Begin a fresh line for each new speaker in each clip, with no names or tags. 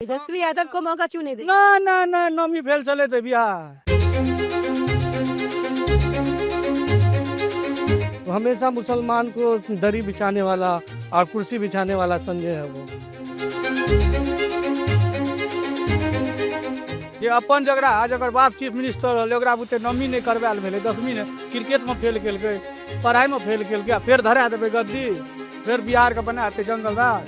तेजस्वी यादव को मौका क्यों नहीं दे?
ना ना ना नौमी फेल चले थे बिहार। तो हमेशा मुसलमान को दरी बिछाने वाला और कुर्सी बिछाने वाला संजय है वो। जे अपन जगरा आज अगर बाप चीफ मिनिस्टर होले ओकरा बुते नौमी नहीं करवाल भेले, 10वीं ने क्रिकेट में फेल केल गए, पढ़ाई में फेल केल गया, फिर धरा देवे गद्दी, फिर बिहार का बनाते जंगल राज।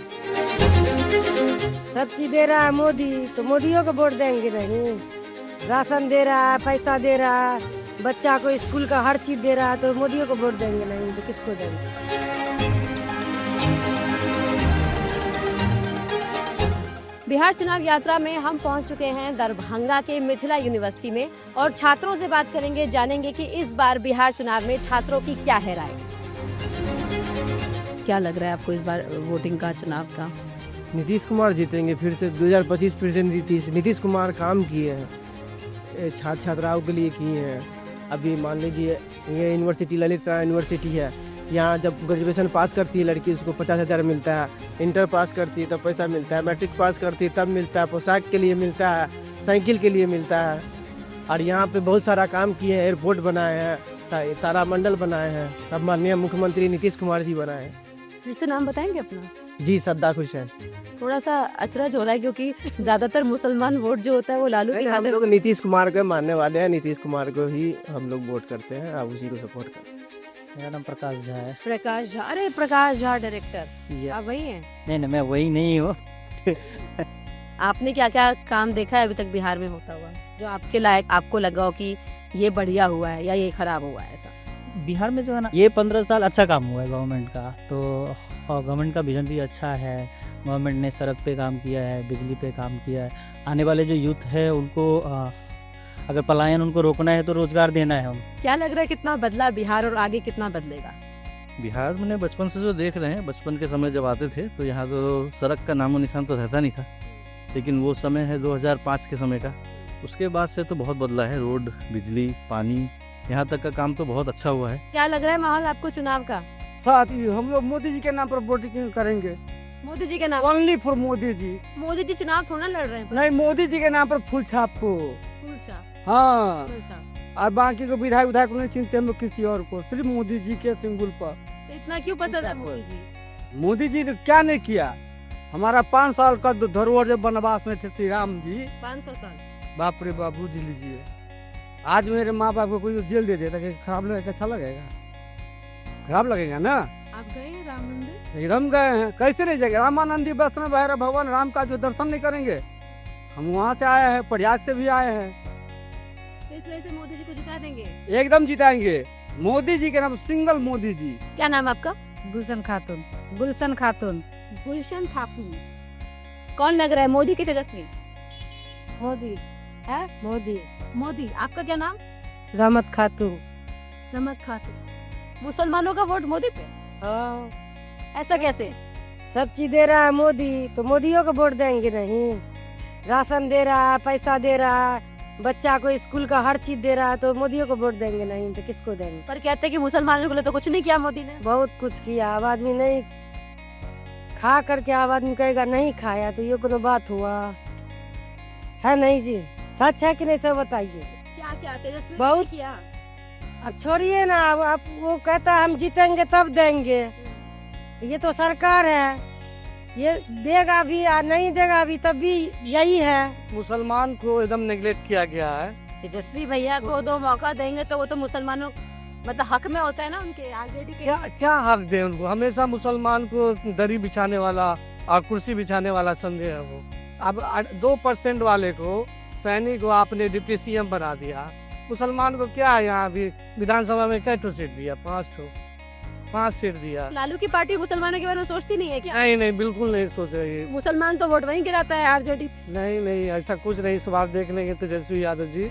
सब चीज दे रहा है मोदी, तो मोदियों को वोट देंगे नहीं। राशन दे रहा है, पैसा दे रहा है, बच्चा को स्कूल का हर चीज दे रहा है, तो मोदियों को वोट देंगे नहीं तो किसको देंगे?
बिहार चुनाव यात्रा में हम पहुंच चुके हैं दरभंगा के मिथिला यूनिवर्सिटी में और छात्रों से बात करेंगे, जानेंगे कि इस बार बिहार चुनाव में छात्रों की क्या है राय। क्या लग रहा है आपको इस बार वोटिंग का, चुनाव का?
नीतीश कुमार जीतेंगे फिर से 2025 फिर से नीतीश कुमार काम किए हैं, छात्र छात्राओं के लिए किए हैं। अभी मान लीजिए ये यूनिवर्सिटी ललित नारायण यूनिवर्सिटी है, यहाँ जब ग्रेजुएशन पास करती है लड़की उसको 50,000 मिलता है, इंटर पास करती है तब पैसा मिलता है, मैट्रिक पास करती है तब मिलता है, पोशाक के लिए मिलता है, साइकिल के लिए मिलता है। और यहाँ पे बहुत सारा काम किए हैं, एयरपोर्ट बनाए हैं, तारामंडल बनाए हैं, सब माननीय मुख्यमंत्री नीतीश कुमार जी बनाए हैं।
फिर से नाम बताएंगे अपना?
जी सद्दाक हुसैन।
थोड़ा सा अचरज हो रहा है क्योंकि ज्यादातर मुसलमान वोट जो होता है वो लालू की
हम
खातिर।
लोग नीतीश कुमार के मानने वाले हैं, नीतीश कुमार को ही हम लोग वोट करते हैं, आप उसी को सपोर्ट करते हैं।
मेरा नाम प्रकाश झा है।
प्रकाश झा, अरे प्रकाश झा डायरेक्टर,
Yes.
आप वही हैं?
नहीं मैं वही नहीं हूँ।
आपने क्या क्या काम देखा है अभी तक बिहार में होता हुआ जो आपके लायक आपको लगा हो कि ये बढ़िया हुआ है या ये खराब हुआ है? ऐसा
बिहार में जो है ना, ये 15 साल अच्छा काम हुआ है गवर्नमेंट का, तो गवर्नमेंट का विजन भी अच्छा है। गवर्नमेंट ने सड़क पे काम किया है, बिजली पे काम किया है। आने वाले जो यूथ है उनको अगर पलायन उनको रोकना है तो रोजगार देना है उनको।
क्या लग रहा है कितना बदला बिहार और आगे कितना बदलेगा?
बिहार में बचपन से जो देख रहे हैं, बचपन के समय जब आते थे तो यहाँ तो सड़क का नामो निशान तो रहता नहीं था, लेकिन वो समय है 2005 के समय का। उसके बाद से तो बहुत बदला है, रोड, बिजली, पानी, यहाँ तक का काम तो बहुत अच्छा हुआ है।
क्या लग रहा है माहौल आपको चुनाव का?
साथ ही हम लोग मोदी जी के नाम पर वोटिंग करेंगे,
मोदी जी के नाम?
Only for Modi ji.
मोदी जी चुनाव थोड़ा लड़ रहे हैं।
नहीं, मोदी जी के नाम पर फूल छाप को।
फूल छाप?
हाँ,
फूल छाप।
और बाकी को विधायक विधायक को नहीं चिंते हम लोग किसी और को, सिर्फ मोदी जी के सिंगल पर।
तो इतना क्यों पसंद है मोदी जी?
मोदी जी ने क्या नहीं किया? हमारा 5 साल का धरोहर जब वनवास में थे श्री राम जी,
500 साल।
बाप रे बाप, बुझ लीजिए। आज मेरे माँ बाप को कोई जेल दे देता कि खराब लगेगा? अच्छा लगेगा? खराब लगेगा ना।
आप गए हैं राम मंदिर?
नहीं, राम गए हैं, कैसे नहीं जाएंगे? रामानंदी वैष्णव भैरव भगवान राम का जो दर्शन नहीं करेंगे? हम वहाँ से आए हैं, प्रयाग से भी आए हैं।
इस वजह से मोदी जी को जिता देंगे?
एकदम जिताएंगे मोदी जी के नाम, सिंगल मोदी जी।
क्या नाम है आपका?
गुलशन खातून। गुलशन खातून।
गुलशन ठाकुर। कौन लग रहा है, मोदी की तेजस्वी?
मोदी
है
मोदी।
मोदी। आपका क्या नाम?
रहमत खातून।
नमक खातून। मुसलमानों का वोट मोदी पे?
हाँ,
ऐसा कैसे?
सब चीज दे रहा है मोदी, तो मोदियों को वोट देंगे नहीं। राशन दे रहा है, पैसा दे रहा है, बच्चा को स्कूल का हर चीज दे रहा है, तो मोदियों को वोट देंगे नहीं तो किसको देंगे?
पर कहते हैं कि मुसलमानों के लिए तो कुछ नहीं किया मोदी ने।
बहुत कुछ किया। अब आदमी नहीं खा करके अब आदमी कहेगा नहीं खाया, तो ये कोनो बात हुआ है? नहीं जी, सच है कि नहीं, सब बताइए।
क्या क्या तेजस्वी ने
बहुत
किया?
अब छोड़िए ना, अब आप वो कहता है हम जीतेंगे तब देंगे। ये तो सरकार है, ये देगा भी या नहीं देगा भी, तब भी यही है।
मुसलमान को एकदम नेग्लेक्ट किया गया है।
तेजस्वी भैया को 2 मौका देंगे तो वो तो मुसलमानों मतलब हक में होता है ना उनके, आरजेडी के।
क्या क्या हक दे उनको? हमेशा मुसलमान को दरी बिछाने वाला और कुर्सी बिछाने वाला संजय है वो। अब 2% वाले को, सैनिक को आपने डिप्टी सीएम बना दिया। मुसलमान को क्या है? यहाँ अभी विधानसभा में कै सीट दिया? 5 सीट दिया।
लालू की पार्टी मुसलमानों के बारे में सोचती नहीं है क्या?
नहीं नहीं, बिल्कुल नहीं सोच रही।
मुसलमान तो वोट वहीं गिराता है आरजेडी।
नहीं नहीं, ऐसा कुछ नहीं। इस बार देख लेंगे तेजस्वी यादव जी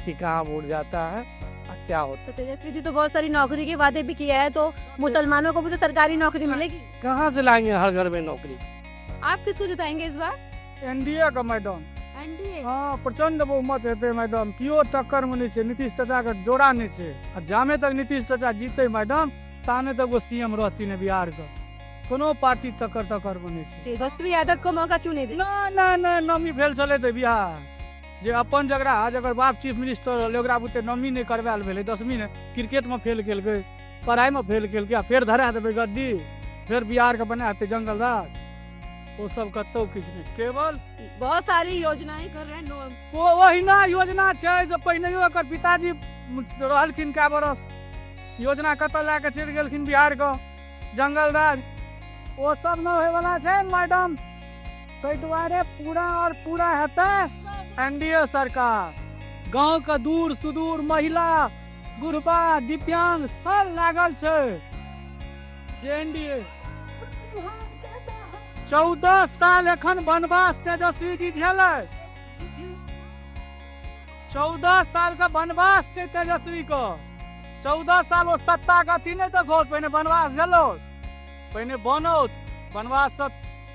कि कहाँ वोट जाता है और क्या होता
तो तेजस्वी जी तो बहुत सारी नौकरी के वादे भी किया है, तो मुसलमानों को भी तो सरकारी नौकरी मिलेगी।
है। कहाँ से लाएंगे हर घर में नौकरी?
आप किसको जिताएंगे इस बार?
एनडीए का मैडम।
एनडीए?
हाँ, प्रचंड बहुमत हेते मैडम। कियो टक्कर में नहीं छे, नीतीश चाचा का जोड़ा नहीं छे। और जामे तक नीतीश चाचा जीते मैडम, ताने तक वो सीएम रहती ने बिहार का। कोनो पार्टी तकर बने छै।
तेजस्वी यादव को मौका क्यों नहीं दे?
ना नमी भेल छलै तऽ बिहार जे अपन जकर बाप चीफ मिनिस्टर रहलै ओकरा बुते नमी नहि करवायल भेलै। 10वीं ने क्रिकेटमे फेल केलकै, पढ़ाइमे फेल केलकै, आ फेर धरा देबै गद्दी, फेर बिहारके बना देतै जंगल राज। वो सब कतौ किछु नहीं, केवल
बहुत सारी योजनाएं कर रहे हैं
ओहिना योजना छै से पहिनैयो एकर पिताजी रहलखिन कए बरस, योजना कतऽ लए कऽ चलि गेलखिन बिहारके जंगल राज। वो सब न होय वाला छै मैडम, ताहि दुआरे पूरा हेतै एनडीए सरकार। गाँव के दूर सुदूर महिला, बुढ़बा, दिव्यांग सब लागल छै जे एनडीए। 14 साल एखन वनवास तेजस्वी जी झेलै, 14 साल का वनवास छै तेजस्वी को। 14 साल वो सत्ता का अथी नहीं देखो, पहले वनवास झेलो, पहले बनोत वनवास से,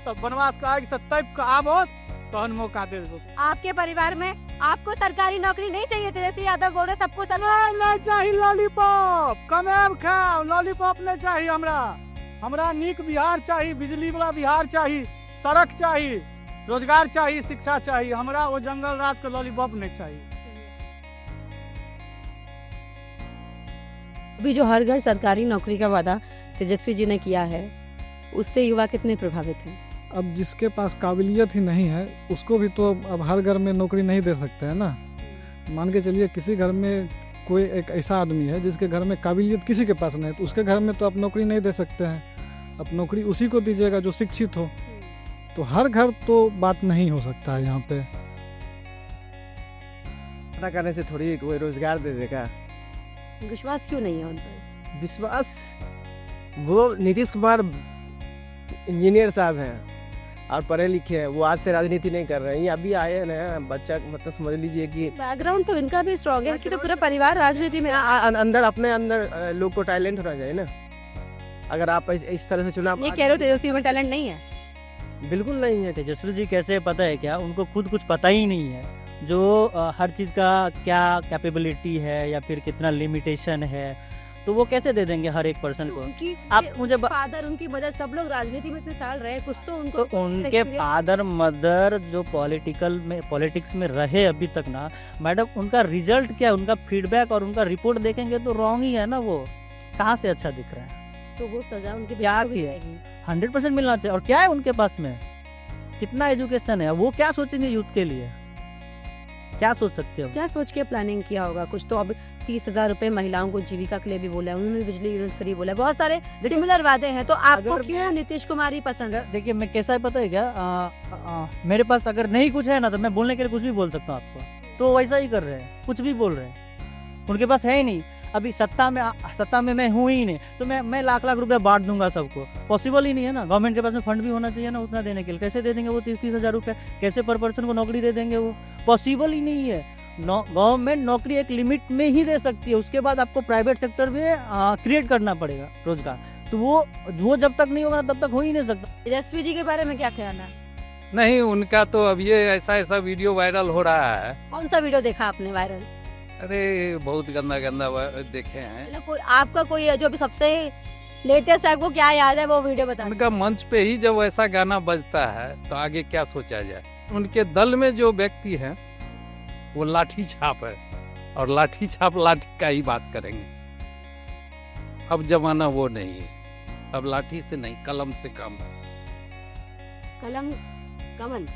तब वनवास का आग से तैप के आबोत तहन मौका दे दो।
आपके परिवार में आपको सरकारी नौकरी नहीं चाहिए? तेजस्वी यादव बोल रहे सबको
नहीं चाहिए लॉलीपॉप, कमेब खाओ, लॉलीपॉप नहीं चाहिए हमरा नीक बिहार चाहिए, बिजली वाला बिहार चाहिए, सड़क चाहिए, रोजगार चाहिए, शिक्षा चाहिए। हमरा वो जंगल राज के लॉलीपॉप नहीं चाहिए।
अभी जो हर घर सरकारी नौकरी का वादा तेजस्वी जी ने किया है, उससे युवा कितने प्रभावित हैं?
अब जिसके पास काबिलियत ही नहीं है उसको भी तो अब हर घर में नौकरी नहीं दे सकते हैं ना। मान के चलिए किसी घर में कोई एक ऐसा आदमी है जिसके घर में काबिलियत किसी के पास नहीं है, तो उसके घर में तो आप नौकरी नहीं दे सकते हैं। अब नौकरी उसी को दीजिएगा जो शिक्षित हो। तो हर घर तो बात नहीं हो सकता है यहाँ पे।
पता करने से थोड़ी कोई रोजगार दे देगा।
विश्वास क्यों नहीं है उन पर?
विश्वास, वो नीतीश कुमार इंजीनियर साहब हैं और पढ़े लिखे हैं, वो आज से राजनीति नहीं कर रहे हैं, ये अभी आए हैं ना। बच्चा मतलब समझ लीजिए कि
बैकग्राउंड तो इनका भी स्ट्रांग है कि तो पूरा परिवार राजनीति में।
अंदर अपने अंदर लोग को टैलेंट होना चाहिए ना। अगर आप इस तरह से चुनाव,
ये कह रहे हो तेजस्वी में टैलेंट नहीं है?
बिल्कुल नहीं है।
तेजस्वी जी कैसे पता है क्या, उनको खुद कुछ पता ही नहीं है जो हर चीज़ का क्या कैपेबिलिटी है या फिर कितना लिमिटेशन है, तो वो कैसे दे देंगे हर एक पर्सन को।
उनकी
आप मुझे
फादर, उनकी मदर, सब लोग राजनीति में इतने साल रहे, कुछ तो उनको
तो उनके फादर मदर जो पॉलिटिक्स में रहे अभी तक ना मैडम, उनका रिजल्ट क्या है, उनका फीडबैक और उनका रिपोर्ट देखेंगे तो रॉन्ग ही है ना। वो कहाँ से अच्छा दिख रहा है?
तो वो सजा उनके
क्या किया? 100% मिलना चाहिए। और क्या है उनके पास में, कितना एजुकेशन है, वो क्या सोचेंगे यूथ के लिए, क्या सोच सकते हो?
क्या सोच के प्लानिंग किया होगा कुछ? तो अब 30,000 रुपए महिलाओं को जीविका के लिए भी बोला है, उन्होंने बिजली यूनिट फ्री बोला है, बहुत सारे सिमिलर वादे हैं। तो आपको क्यों नीतीश कुमार ही पसंद है?
देखिए मैं कैसा है पता है क्या, मेरे पास अगर नहीं कुछ है ना तो मैं बोलने के लिए कुछ भी बोल सकता हूँ आपको। तो वैसा ही कर रहे हैं, कुछ भी बोल रहे हैं। उनके पास है ही नहीं, अभी सत्ता में मैं हूँ ही नहीं, तो मैं लाख रुपया बांट दूंगा सबको, पॉसिबल ही नहीं है ना। गवर्नमेंट के पास में फंड भी होना चाहिए ना उतना देने के लिए। कैसे दे देंगे वो 30-30 हज़ार रुपये? कैसे पर पर्सन को नौकरी दे देंगे? वो पॉसिबल ही नहीं है। गवर्नमेंट नौकरी एक लिमिट में ही दे सकती है, उसके बाद आपको प्राइवेट सेक्टर में क्रिएट करना पड़ेगा रोजगार। तो वो जब तक नहीं होगा तब तक हो ही नहीं सकता।
तेजस्वी जी के बारे में क्या ख्याल है?
नहीं, उनका तो अब ये ऐसा वीडियो वायरल हो रहा है।
कौन सा वीडियो देखा आपने वायरल?
अरे बहुत गंदा देखे हैं।
आपका कोई जो भी सबसे लेटेस्ट है, वो क्या याद है, वो वीडियो बता।
उनका मंच पे ही जब ऐसा गाना बजता है तो आगे क्या सोचा जाए। उनके दल में जो व्यक्ति है वो लाठी छाप है, और लाठी छाप लाठी का ही बात करेंगे। अब जमाना वो नहीं है, अब लाठी से नहीं, कलम से काम,
कलम कमल,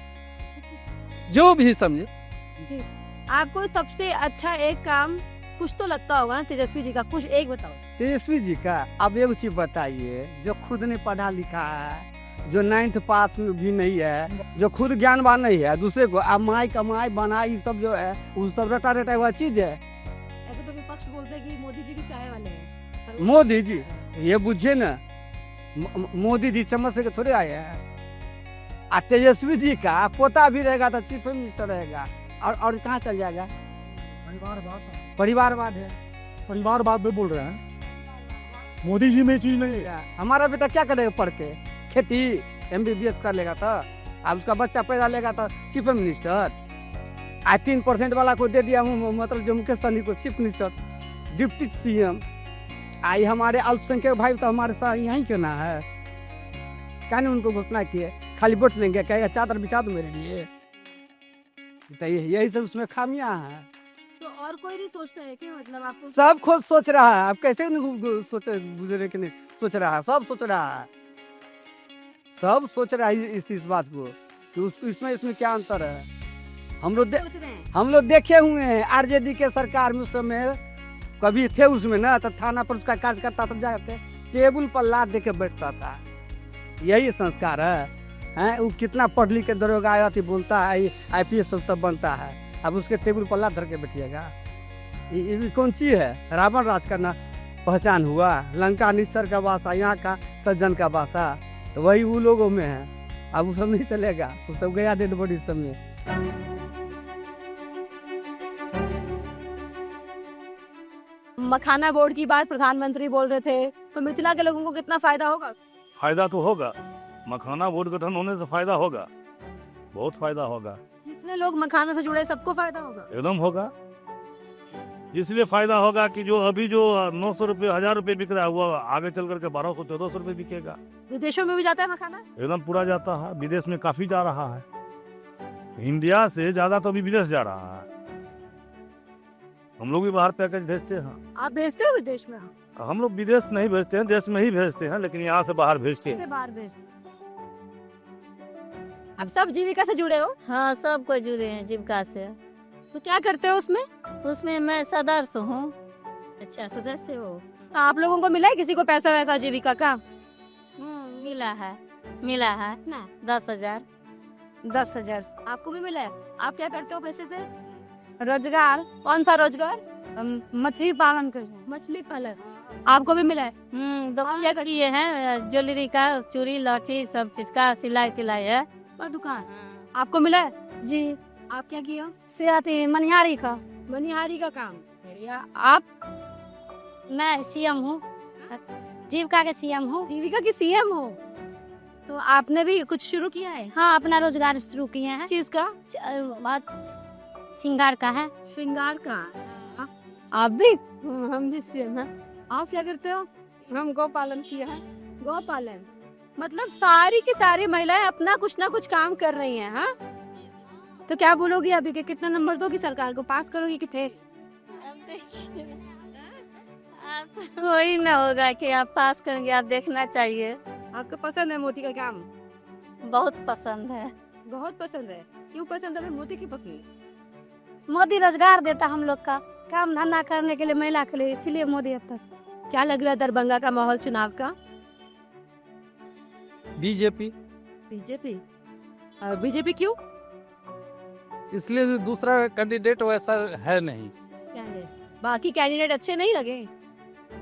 जो भी समझे।
आपको सबसे अच्छा एक काम कुछ तो लगता होगा ना तेजस्वी जी का, कुछ एक बताओ।
तेजस्वी जी का अब एक चीज बताइए, जो खुद ने पढ़ा लिखा है, जो 9th पास में भी नहीं है, जो खुद ज्ञानवान नहीं है, दूसरे को अमाई कमाई बनाई सब जो है वो सब रटा हुआ चीज है।
ऐसे तो विपक्ष बोलते हैं कि मोदी जी भी चाय वाले हैं।
मोदी जी ये बुझिए ना, मोदी जी चम्मच से थोड़े आए हैं। और तेजस्वी जी का पोता भी रहेगा तो चीफ मिनिस्टर रहेगा, और कहाँ चल जाएगा? परिवारवाद है,
परिवारवाद में बोल रहे हैं। मोदी जी में चीज नहीं है।
हमारा बेटा क्या करेगा पढ़ के? खेती MBBS कर लेगा तो, अब उसका बच्चा पैदा लेगा तो चीफ मिनिस्टर। 3% वाला को दे दिया, मतलब जो मुकेश सहनी को चीफ मिनिस्टर, डिप्टी CM। आई हमारे अल्पसंख्यक भाई तो हमारे साथ यहीं के ना है। क्या नहीं उनको घोषणा किए, खाली वोट देंगे, कहेगा चादर बिछा दो मेरे लिए। तो यही सब उसमें खामियां हैं।
तो और कोई नहीं सोचता है कि मतलब आपको
सब खुद सोच रहा है, अब कैसे नहीं सोचे गुजरे कि नहीं सोच रहा है, सब सोच रहा है, सब सोच रहा है इस बात को कि इसमें क्या अंतर है। हम लोग
सोच रहे हैं?
हम लोग देखे हुए हैं आरजेडी के सरकार में, उस समय कभी थे उसमें ना, तो थाना पर उसका कार्यकर्ता तब जाते टेबल पर लाद दे के बैठता था। यही संस्कार है वो कितना पढ़ लिख के दरोगा आया थी बोलता है IPS सब बनता है, अब उसके टेबल पर लाद धर के बैठिएगा। ये कौन चीज है? रावण राज का ना पहचान हुआ, लंका निश्चर का भाषा, यहाँ का सज्जन का भाषा, तो वही वो लोगों में है। अब वो सब नहीं चलेगा, वो सब गया डेड बॉडी सब में।
मखाना बोर्ड की बात प्रधानमंत्री बोल रहे थे, तो मिथिला के लोगों को कितना फायदा होगा?
फायदा तो होगा, मखाना बोर्ड गठन होने से फायदा होगा, बहुत फायदा होगा।
जितने लोग मखाना से जुड़े सबको फायदा होगा?
एकदम होगा। इसलिए फायदा होगा कि जो अभी जो 900 रुपये 1000 रुपये बिक रहा है वो आगे चल करके 1200-1400 रुपये बिकेगा।
विदेशों में भी जाता है मखाना?
एकदम पूरा जाता है, विदेश में काफी जा रहा है, इंडिया से ज्यादा तो अभी विदेश जा रहा है। हम लोग भी बाहर पैकेज भेजते हैं।
आप भेजते हो विदेश में?
हम लोग विदेश नहीं भेजते हैं, देश में ही भेजते हैं, लेकिन यहाँ से बाहर भेजते हैं।
बाहर भेज। आप सब जीविका से जुड़े हो?
हाँ, सब कोई जुड़े हैं जीविका से।
तो क्या करते हो उसमें?
उसमें मैं सदस्य हूँ।
अच्छा, सदस्य हो। तो आप लोगों को मिला है किसी को पैसा वैसा जीविका का?
मिला है
ना
10,000।
10,000 आपको भी मिला है? आप क्या करते हो पैसे से? रोजगार? कौन सा रोजगार?
मछली पालन कर रहे हैं।
मछली पालन। आपको भी मिला है?
दुकान क्या किए हैं, ज्वेलरी का, चूड़ी लॉटी सब चीज का, सिलाई तिलाई है
और दुकान। आपको मिला है?
जी।
आप क्या किया?
से मनिहारी का।
मनिहारी का काम। बढ़िया। आप?
मैं CM हूँ, जीविका के CM हूँ।
जीविका की CM हो? तो आपने भी कुछ शुरू किया है?
हाँ, अपना रोजगार शुरू किए हैं।
चीज का?
बात श्रृंगार का है।
श्रृंगार का। आप भी? हम भी CM हैं। आप क्या करते हो?
हम गौ पालन किए हैं।
गौ पालन मतलब सारी की सारी महिलाएं अपना कुछ ना कुछ काम कर रही हैं। हाँ, तो क्या बोलोगी अभी के कितना नंबर दोगी सरकार को? पास करोगी कि थे?
वही ना होगा कि आप पास करेंगे, आप देखना चाहिए।
आपको पसंद है मोदी का काम?
बहुत पसंद है।
बहुत पसंद है। क्यों पसंद है मोदी की पत्नी?
मोदी रोजगार देता हम लोग का, काम धंधा करने के लिए, महिला के लिए, इसीलिए मोदी है पसंद।
क्या लग रहा है दरभंगा का माहौल चुनाव का?
बीजेपी।
बीजेपी क्यों?
इसलिए दूसरा कैंडिडेट वैसा है नहीं।
क्या है? बाकी कैंडिडेट अच्छे नहीं लगे?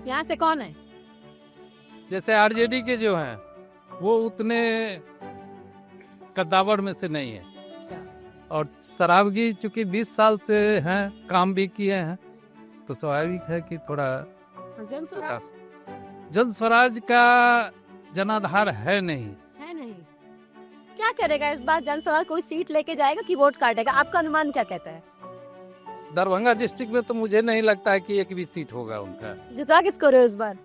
यहाँ से कौन है?
जैसे आरजेडी के जो हैं वो उतने कद्दावर में से नहीं है, और शराबगी चूंकि 20 साल से हैं, काम भी किए हैं, तो स्वाभाविक है कि थोड़ा जन स्वराज का जनाधार है नहीं।
क्या करेगा इस बार जन स्वराज? कोई सीट लेके जाएगा कि वोट काटेगा? आपका अनुमान क्या कहता है?
दरभंगा डिस्ट्रिक्ट में तो मुझे नहीं लगता है कि एक भी सीट होगा उनका।
जिता किसको रहे हो इस बार?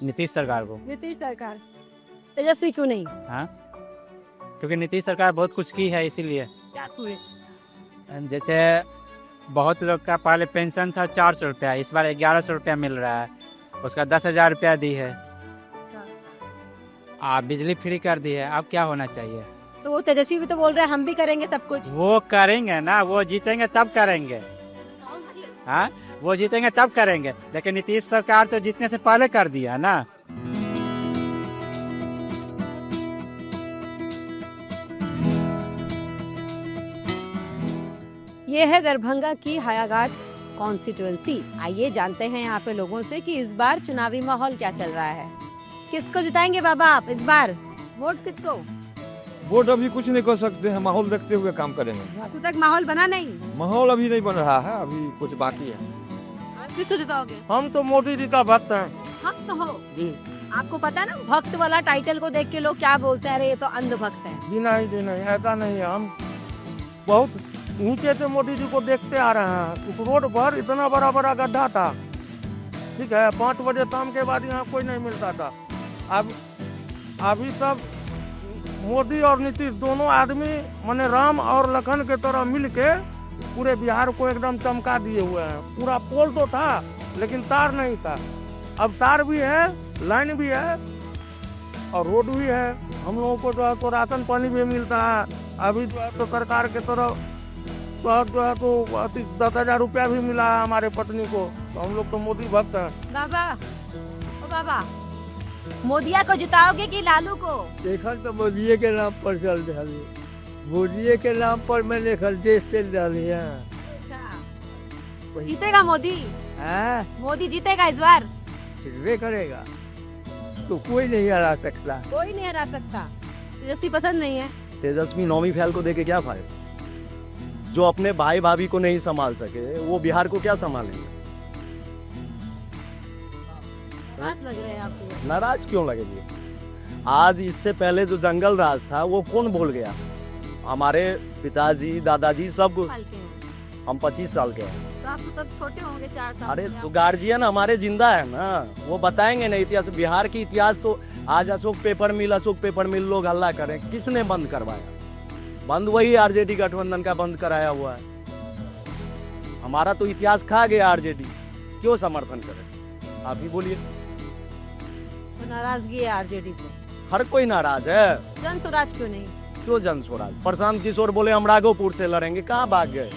नीतीश सरकार को।
नीतीश सरकार। तेजस्वी क्यों नहीं?
हाँ, क्योंकि नीतीश सरकार बहुत कुछ की है, इसीलिए।
क्या हुए?
जैसे बहुत लोग का पहले पेंशन था 400 रुपया, इस बार 1100 रुपया मिल रहा है, उसका 10,000 रुपया दी है। आप बिजली फ्री कर दी है, अब क्या होना चाहिए?
तो वो तेजस्वी भी तो बोल रहे हैं हम भी करेंगे सब कुछ।
वो करेंगे ना, वो जीतेंगे तब करेंगे। हाँ, वो जीतेंगे तब करेंगे, लेकिन नीतीश सरकार तो जीतने से पहले कर दिया ना।
ये है दरभंगा की हयाघाट कॉन्स्टिट्यूएंसी। आइए जानते हैं यहाँ पे लोगों से कि इस बार चुनावी माहौल क्या चल रहा है। किसको जिताएंगे बाबा आप इस बार? वोट किसको?
वोट अभी कुछ नहीं कर सकते हैं, माहौल देखते हुए काम करेंगे।
अभी तक माहौल बना नहीं?
माहौल अभी नहीं बन रहा है, अभी कुछ बाकी है।
आप किसको जिताओगे?
हम तो मोदी जी का भक्त हैं।
भक्त हो
जी।
आपको पता है ना भक्त वाला टाइटल को देख के लोग क्या बोलते हैं, अरे ये तो अंधभक्त है।
जी नहीं, ऐसा नहीं है। हम बहुत ऊंचे से मोदी जी को देखते आ रहे हैं। रोड पर इतना बड़ा बड़ा गड्ढा था, ठीक है, 5 बजे शाम के बाद यहाँ कोई नहीं मिलता था। अब अभी सब मोदी और नीतीश दोनों आदमी माने राम और लखन के तरह मिल के पूरे बिहार को एकदम चमका दिए हुए हैं। पूरा पोल तो था लेकिन तार नहीं था, अब तार भी है, लाइन भी है और रोड भी है। हम लोगों को जो है तो राशन पानी भी मिलता है। अभी जो है तो सरकार के तरफ जो है तो 10,000 रुपया भी मिला है हमारे पत्नी को, तो हम लोग तो मोदी भक्त हैं।
बाबा, ओ बाबा, मोदिया को जिताओगे कि लालू को?
देखा तो मोदी के नाम पर चल रही, मोदी के नाम पर मैंने देश चल रही है।
जीतेगा मोदी? मोदी जीतेगा इस बार?
वे करेगा तो कोई नहीं हरा सकता,
कोई नहीं हरा सकता। तेजस्वी पसंद नहीं है?
तेजस्वी नौवीं फैल को देके क्या फायदा? जो अपने भाई भाभी को नहीं संभाल सके वो बिहार को क्या संभालेंगे?
नाराज लग रहे हैं आपको?
नाराज क्यों लगेंगे? आज इससे पहले जो जंगल राज था वो कौन भूल गया? हमारे पिताजी दादाजी सब, हम 25 साल के हैं।
तो आप तो छोटे होंगे, 4 साल।
अरे तो गार्जियन हमारे जिंदा है ना, वो बताएंगे ना इतिहास। बिहार की इतिहास तो आज अशोक पेपर मिल लोग हल्ला करें, किसने बंद करवाया? बंद वही आरजेडी गठबंधन का बंद कराया हुआ है। हमारा तो इतिहास खा गया आरजेडी, क्यों समर्थन करें? आप ही बोलिए।
तो नाराजगी है आरजेडी से?
हर कोई नाराज है।
जन स्वराज क्यों नहीं?
क्यों जन स्वराज? प्रशांत किशोर बोले हम राघोपुर से लड़ेंगे, कहाँ भाग गए?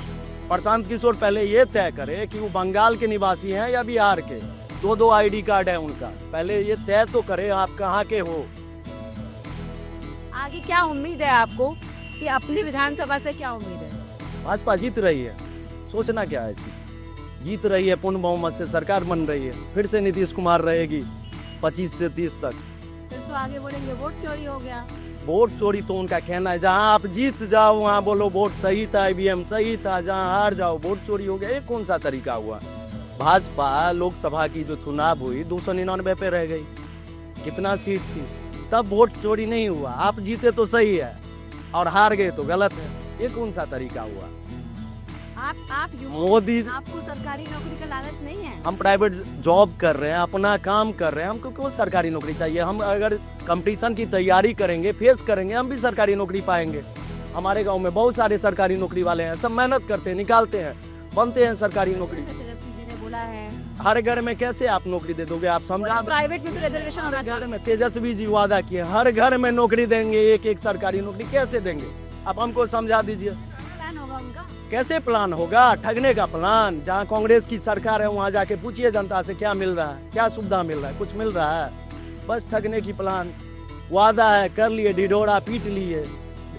प्रशांत किशोर पहले ये तय करे कि वो बंगाल के निवासी हैं या बिहार के। 2 आईडी कार्ड है उनका, पहले ये तय तो करे आप कहाँ के हो।
आगे क्या उम्मीद है आपको कि अपनी विधानसभा से क्या उम्मीद है?
भाजपा जीत रही है, सोचना क्या है इसमें? जीत रही है, पूर्ण बहुमत से सरकार बन रही है, फिर से नीतीश कुमार रहेगी 25 से 30 तक।
फिर तो आगे बोलेंगे वोट चोरी हो गया।
वोट चोरी तो उनका कहना है, जहां आप जीत जाओ वहां बोलो वोट सही था, ईवीएम सही था, जहां हार जाओ वोट चोरी हो गया। ये कौन सा तरीका हुआ? भाजपा लोकसभा की जो चुनाव हुई 299 पे रह गई, कितना सीट थी, तब वोट चोरी नहीं हुआ। आप जीते तो सही है और हार गए तो गलत है, ये कौन सा तरीका हुआ?
आप
मोदी,
आपको सरकारी नौकरी का लालच नहीं है?
हम प्राइवेट जॉब कर रहे हैं, अपना काम कर रहे हैं, हमको क्यों सरकारी नौकरी चाहिए? हम अगर कंपटीशन की तैयारी करेंगे, फेस करेंगे, हम भी सरकारी नौकरी पाएंगे। हमारे गांव में बहुत सारे सरकारी नौकरी वाले हैं, सब मेहनत करते हैं, निकालते हैं, बनते हैं सरकारी नौकरी।
तेजस्वी जी ने बोला है
हर घर में कैसे आप नौकरी दे दोगे? आप समझा,
प्राइवेट में भी रिजर्वेशन होना चाहिए।
में तेजस्वी जी वादा किए हर घर में नौकरी देंगे, एक सरकारी नौकरी कैसे देंगे? आप हमको समझा दीजिए।
प्लान होगा उनका?
कैसे प्लान होगा? ठगने का प्लान। जहाँ कांग्रेस की सरकार है वहाँ जाके पूछिए जनता से क्या मिल रहा है, क्या सुविधा मिल रहा है? कुछ मिल रहा है? बस ठगने की प्लान। वादा है, कर लिए, ढिढोरा पीट लिए।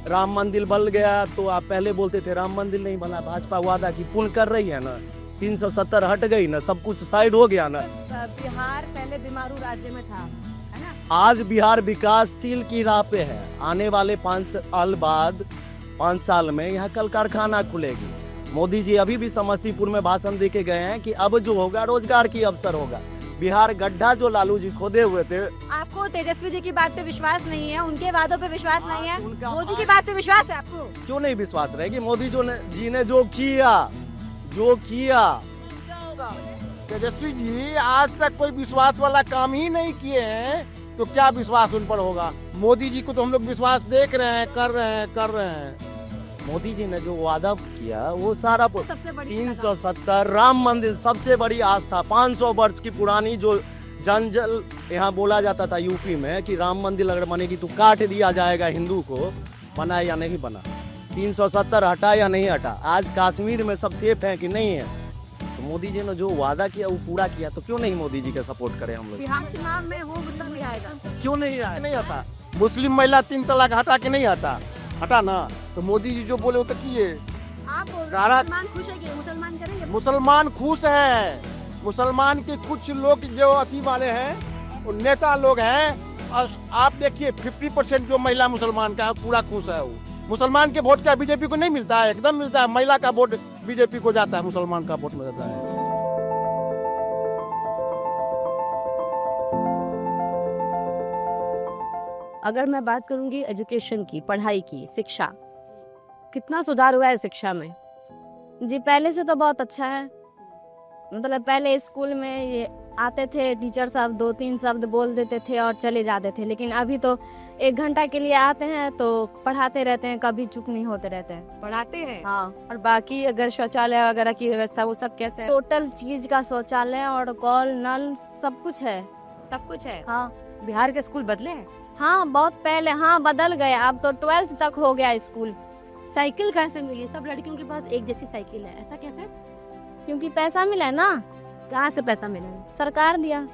राम मंदिर बन गया तो आप पहले बोलते थे राम मंदिर नहीं बना। भाजपा वादा की पूर्ण कर रही है ना, 370 हट गई ना, सब कुछ साइड हो गया ना।
बिहार पहले बीमारू राज्य में था, है ना?
आज बिहार विकासशील की राह पे है। आने वाले 5 साल बाद, 5 साल में यहाँ कल कारखाना खुलेगी। मोदी जी अभी भी समस्तीपुर में भाषण दे के गए हैं कि अब जो होगा रोजगार की अवसर होगा। बिहार गड्ढा जो लालू जी खोदे हुए थे।
आपको तेजस्वी जी की बात पे विश्वास नहीं है, उनके वादों पे विश्वास नहीं है, मोदी की बात पे विश्वास है आपको?
क्यों नहीं विश्वास रहेगी? मोदी जी ने जो किया
तेजस्वी जी आज तक कोई विश्वास वाला काम ही नहीं किए हैं, तो क्या विश्वास उन पर होगा? मोदी जी को तो हम लोग विश्वास देख रहे हैं, कर रहे हैं।
मोदी जी ने जो वादा किया वो सारा
सबसे बड़ी
370 राम मंदिर सबसे बड़ी आस्था, 500 वर्ष की पुरानी जो जंजल यहाँ बोला जाता था यूपी में कि राम मंदिर अगर बनेगी तो काट दिया जाएगा हिंदू को, बना या नहीं बना? 370 हटा या नहीं हटा? आज कश्मीर में सब सेफ है कि नहीं है? तो मोदी जी ने जो वादा किया वो पूरा किया, तो क्यों नहीं मोदी जी का सपोर्ट करें हम लोग?
बिहार चुनाव में हो मतलब नहीं आएगा?
क्यों नहीं आए?
नहीं आता। मुस्लिम महिला 3 तलाक हटा के नहीं हटा ना, तो मोदी जी जो बोले वो तो किए।
आप मुसलमान खुश है कि मुसलमान करेंगे?
मुसलमान खुश है। मुसलमान के कुछ लोग जो अथी वाले हैं, वो नेता लोग हैं, और आप देखिए 50% जो महिला मुसलमान का है पूरा खुश है। वो मुसलमान के वोट क्या बीजेपी को नहीं मिलता है? एकदम मिलता है। महिला का वोट बीजेपी को जाता है, मुसलमान का वोट मिलता है।
अगर मैं बात करूंगी एजुकेशन की, पढ़ाई की, शिक्षा, कितना सुधार हुआ है शिक्षा में? जी पहले से तो बहुत अच्छा है। मतलब पहले स्कूल में ये
आते थे टीचर सब 2-3 शब्द बोल देते थे और चले जाते थे, लेकिन अभी तो 1 घंटा के लिए आते हैं तो पढ़ाते रहते हैं, कभी चुप नहीं होते रहते हैं।
पढ़ाते हैं?
हाँ।
और बाकी अगर शौचालय वगैरह की व्यवस्था वो सब कैसे है?
टोटल चीज का शौचालय और कॉल नल सब कुछ है।
सब कुछ है?
हाँ।
बिहार के स्कूल बदले हैं?
हाँ बहुत पहले, हाँ बदल गए, अब तो 12th तक हो गया स्कूल।
साइकिल कैसे मिली? सब लड़कियों के पास एक जैसी साइकिल है, ऐसा कैसे?
क्योंकि पैसा मिला ना।
कहाँ से पैसा मिला?
सरकार दिया।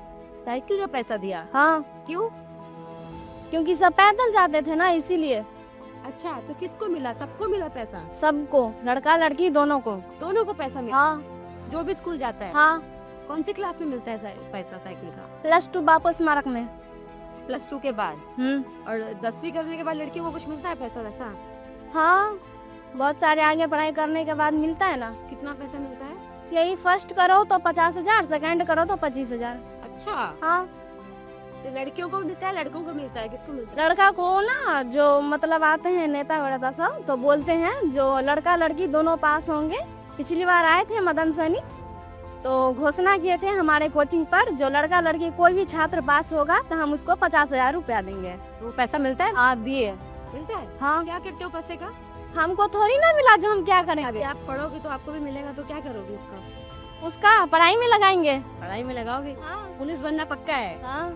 साइकिल का पैसा दिया?
हाँ।
क्यों?
क्योंकि सब पैदल जाते थे ना, इसीलिए।
अच्छा, तो किसको मिला? सबको मिला पैसा?
सबको, लड़का लड़की दोनों को।
दोनों को पैसा मिला?
हाँ।
जो भी स्कूल जाता है?
हाँ।
कौन सी क्लास में मिलता है पैसा साइकिल का?
+2 बापू स्मारक में।
+2 के बाद? और 10वीं करने के बाद लड़कियों को कुछ मिलता है पैसा वैसा?
हाँ, बहुत सारे आगे पढ़ाई करने के बाद मिलता है ना।
कितना पैसा मिलता है?
यही फर्स्ट करो तो 50,000, सेकंड करो तो 25,000।
अच्छा।
हाँ।
तो लड़कियों को मिलता है, लड़कों को मिलता है? किसको मिलता है?
लड़का को ना, जो मतलब आते हैं नेता वगैरह सब, तो बोलते हैं जो लड़का लड़की दोनों पास होंगे। पिछली बार आए थे मदन सैनी, तो घोषणा किए थे हमारे कोचिंग पर, जो लड़का लड़की कोई भी छात्र पास होगा तो हम उसको 50,000 रुपया देंगे।
तो वो पैसा मिलता है?
हाँ दिए।
मिलता है?
हाँ।
क्या करते हो पैसे का?
हमको थोड़ी ना मिला जो हम क्या करेंगे।
अभी आप पढ़ोगे तो आपको भी मिलेगा, तो क्या करोगे इसका?
उसका पढ़ाई में लगाएंगे।
पढ़ाई में लगाओगे?
हाँ।
पुलिस बनना पक्का है?
हाँ।